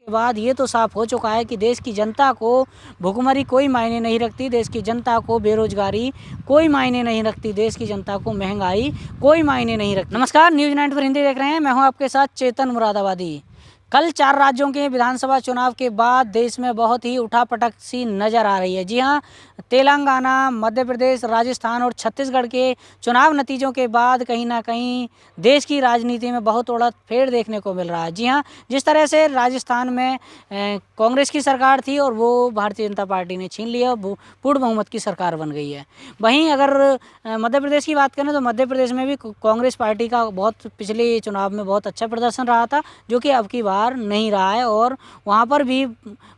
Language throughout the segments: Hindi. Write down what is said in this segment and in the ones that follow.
के बाद ये तो साफ हो चुका है कि देश की जनता को भुखमरी कोई मायने नहीं रखती, देश की जनता को बेरोजगारी कोई मायने नहीं रखती, देश की जनता को महंगाई कोई मायने नहीं रखती। नमस्कार, न्यूज़ 9 पर हिंदी देख रहे हैं। मैं हूं आपके साथ चेतन मुरादाबादी। कल 4 राज्यों के विधानसभा चुनाव के बाद देश में बहुत ही उठापटक सी नज़र आ रही है। जी हां, तेलंगाना, मध्य प्रदेश, राजस्थान और छत्तीसगढ़ के चुनाव नतीजों के बाद कहीं ना कहीं देश की राजनीति में बहुत उलटफेर देखने को मिल रहा है। जी हां, जिस तरह से राजस्थान में कांग्रेस की सरकार थी और वो भारतीय जनता पार्टी ने छीन लिया, पूर्ण बहुमत की सरकार बन गई है। वहीं अगर मध्य प्रदेश की बात करें तो मध्य प्रदेश में भी कांग्रेस पार्टी का बहुत पिछले चुनाव में बहुत अच्छा प्रदर्शन रहा था, जो कि अब की बार नहीं रहा है और वहाँ पर भी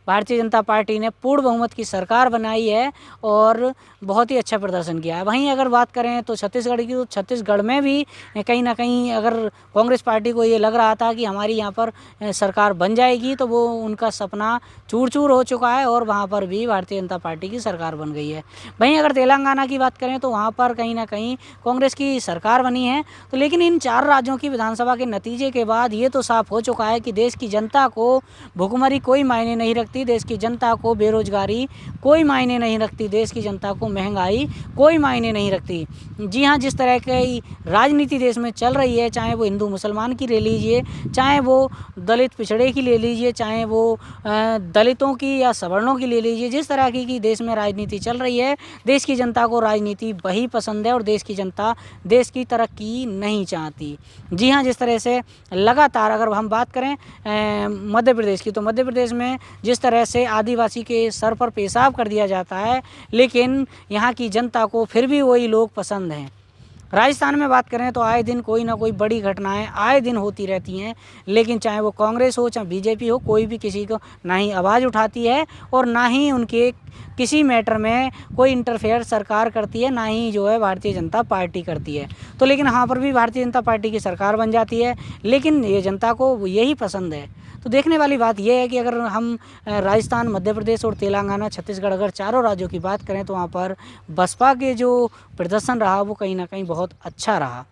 भारतीय जनता पार्टी ने पूर्ण बहुमत की सरकार बनाई है और बहुत ही अच्छा प्रदर्शन किया है। वहीं अगर बात करें तो छत्तीसगढ़ की, तो छत्तीसगढ़ में भी कहीं ना कहीं अगर कांग्रेस पार्टी को ये लग रहा था कि हमारी यहाँ पर सरकार बन जाएगी, तो वो उनका सपना चूर चूर हो चुका है और वहाँ पर भी भारतीय जनता पार्टी की सरकार बन गई है। वहीं अगर तेलंगाना की बात करें तो वहाँ पर कहीं ना कहीं कांग्रेस की सरकार बनी है। तो लेकिन इन 4 राज्यों की विधानसभा के नतीजे के बाद ये तो साफ हो चुका है कि देश की जनता को भुखमरी कोई मायने नहीं रखती, देश की जनता को बेरोजगारी कोई मायने नहीं रखती, देश की जनता को महंगाई कोई मायने नहीं रखती। जी हाँ, जिस तरह की राजनीति देश में चल रही है, चाहे वो हिंदू मुसलमान की ले लीजिए, चाहे वो दलित पिछड़े की ले लीजिए, चाहे वो दलितों की या सवर्णों की ले लीजिए, जिस तरह की देश में राजनीति चल रही है, देश की जनता को राजनीति वही पसंद है और देश की जनता देश की तरक्की नहीं चाहती। जी हाँ, जिस तरह से लगातार अगर हम बात करें मध्य प्रदेश की, तो मध्य प्रदेश में जिस तरह से आदिवासी के सर पर पेशाब कर दिया जाता है, लेकिन यहाँ की जनता को फिर भी वही लोग पसंद हैं। राजस्थान में बात करें तो आए दिन कोई ना कोई बड़ी घटनाएं आए दिन होती रहती हैं, लेकिन चाहे वो कांग्रेस हो चाहे बीजेपी हो, कोई भी किसी को ना ही आवाज़ उठाती है और ना ही उनके किसी मैटर में कोई इंटरफेयर सरकार करती है, ना ही जो है भारतीय जनता पार्टी करती है। तो लेकिन यहाँ पर भी भारतीय जनता पार्टी की सरकार बन जाती है, लेकिन ये जनता को यही पसंद है। तो देखने वाली बात यह है कि अगर हम राजस्थान, मध्य प्रदेश और तेलंगाना, छत्तीसगढ़, अगर चारों राज्यों की बात करें तो वहाँ पर बसपा के जो प्रदर्शन रहा वो कहीं ना कहीं बहुत अच्छा रहा।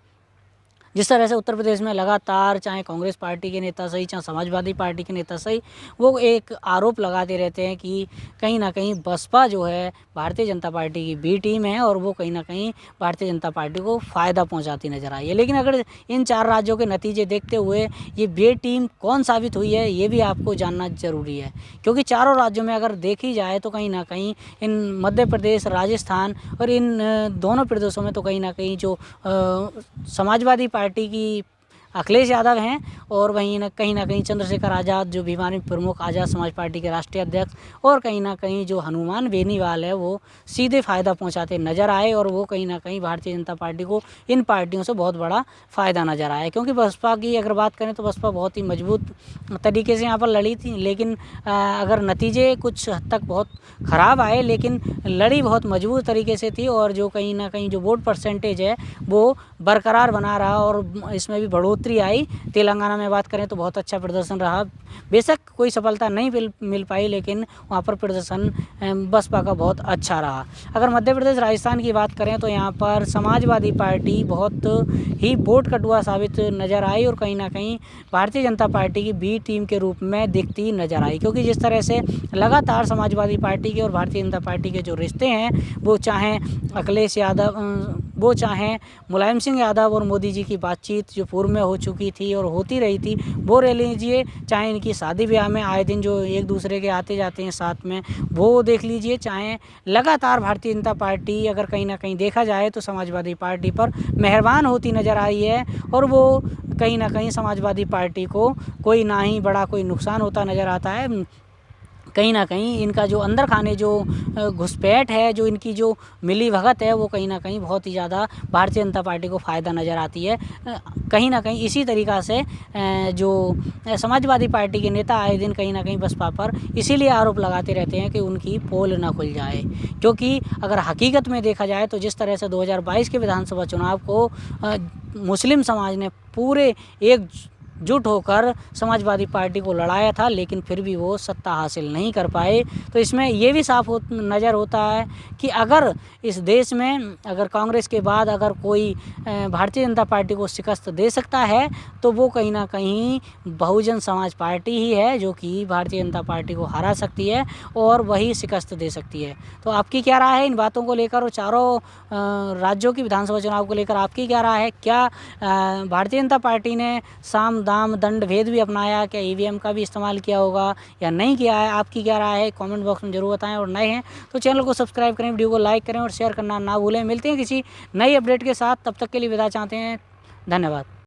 जिस तरह से उत्तर प्रदेश में लगातार चाहे कांग्रेस पार्टी के नेता सही चाहे समाजवादी पार्टी के नेता सही, वो एक आरोप लगाते रहते हैं कि कहीं ना कहीं बसपा जो है भारतीय जनता पार्टी की बी टीम है और वो कहीं ना कहीं भारतीय जनता पार्टी को फ़ायदा पहुंचाती नज़र आई है। लेकिन अगर इन 4 राज्यों के नतीजे देखते हुए ये बी टीम कौन साबित हुई है, ये भी आपको जानना ज़रूरी है, क्योंकि चारों राज्यों में अगर देखी जाए तो कहीं ना कहीं इन मध्य प्रदेश, राजस्थान और इन दोनों प्रदेशों में तो कहीं ना कहीं जो समाजवादी पार्टी की अखिलेश यादव हैं और वहीं कहीं ना कहीं चंद्रशेखर आज़ाद जो भिवानी प्रमुख आज़ाद समाज पार्टी के राष्ट्रीय अध्यक्ष और कहीं ना कहीं जो हनुमान बेनीवाल है वो सीधे फ़ायदा पहुंचाते नज़र आए और वो कहीं ना कहीं भारतीय जनता पार्टी को इन पार्टियों से बहुत बड़ा फ़ायदा नज़र आया। क्योंकि बसपा की अगर बात करें तो बसपा बहुत ही मजबूत तरीके से यहाँ पर लड़ी थी, लेकिन अगर नतीजे कुछ हद तक बहुत ख़राब आए, लेकिन लड़ी बहुत मजबूत तरीके से थी और जो कहीं ना कहीं जो वोट परसेंटेज है वो बरकरार बना रहा और इसमें भी बढ़ोतरी आई। तेलंगाना में बात करें तो बहुत अच्छा प्रदर्शन रहा, बेशक कोई सफलता नहीं मिल पाई, लेकिन वहाँ पर प्रदर्शन बसपा का बहुत अच्छा रहा। अगर मध्य प्रदेश, राजस्थान की बात करें तो यहाँ पर समाजवादी पार्टी बहुत ही वोट कटुआ साबित नज़र आई और कहीं ना कहीं भारतीय जनता पार्टी की बी टीम के रूप में दिखती नज़र आई। क्योंकि जिस तरह से लगातार समाजवादी पार्टी के और भारतीय जनता पार्टी के जो रिश्ते हैं, वो चाहे अखिलेश यादव, वो चाहे मुलायम सिंह यादव और मोदी जी की बातचीत जो पूर्व में हो चुकी थी और होती रही थी वो ले लीजिए, चाहे इनकी शादी ब्याह में आए दिन जो एक दूसरे के आते जाते हैं साथ में वो देख लीजिए, चाहे लगातार भारतीय जनता पार्टी अगर कहीं ना कहीं देखा जाए तो समाजवादी पार्टी पर मेहरबान होती नज़र आई है और वो कहीं ना कहीं समाजवादी पार्टी को कोई ना ही बड़ा कोई नुकसान होता नज़र आता है। कहीं ना कहीं इनका जो अंदर खाने जो घुसपैठ है, जो इनकी जो मिली भगत है, वो कहीं ना कहीं बहुत ही ज़्यादा भारतीय जनता पार्टी को फ़ायदा नज़र आती है। कहीं ना कहीं इसी तरीक़ा से जो समाजवादी पार्टी के नेता आए दिन कहीं ना कहीं बसपा पर इसीलिए आरोप लगाते रहते हैं कि उनकी पोल ना खुल जाए। क्योंकि अगर हकीकत में देखा जाए तो जिस तरह से 2022 के विधानसभा चुनाव को मुस्लिम समाज ने पूरे जुट होकर समाजवादी पार्टी को लड़ाया था, लेकिन फिर भी वो सत्ता हासिल नहीं कर पाए। तो इसमें ये भी साफ नज़र होता है कि अगर इस देश में अगर कांग्रेस के बाद अगर कोई भारतीय जनता पार्टी को शिकस्त दे सकता है तो वो कहीं ना कहीं बहुजन समाज पार्टी ही है, जो कि भारतीय जनता पार्टी को हरा सकती है और वही शिकस्त दे सकती है। तो आपकी क्या राय है इन बातों को लेकर और चारों राज्यों की विधानसभा चुनाव को लेकर आपकी क्या राय है? क्या भारतीय जनता पार्टी ने साम दाम दंड भेद भी अपनाया, क्या ईवीएम का भी इस्तेमाल किया होगा या नहीं किया है? आपकी क्या राय है कमेंट बॉक्स में ज़रूर बताएं। और नए हैं तो चैनल को सब्सक्राइब करें, वीडियो को लाइक करें और शेयर करना ना भूलें। मिलते हैं किसी नई अपडेट के साथ, तब तक के लिए विदा चाहते हैं। धन्यवाद।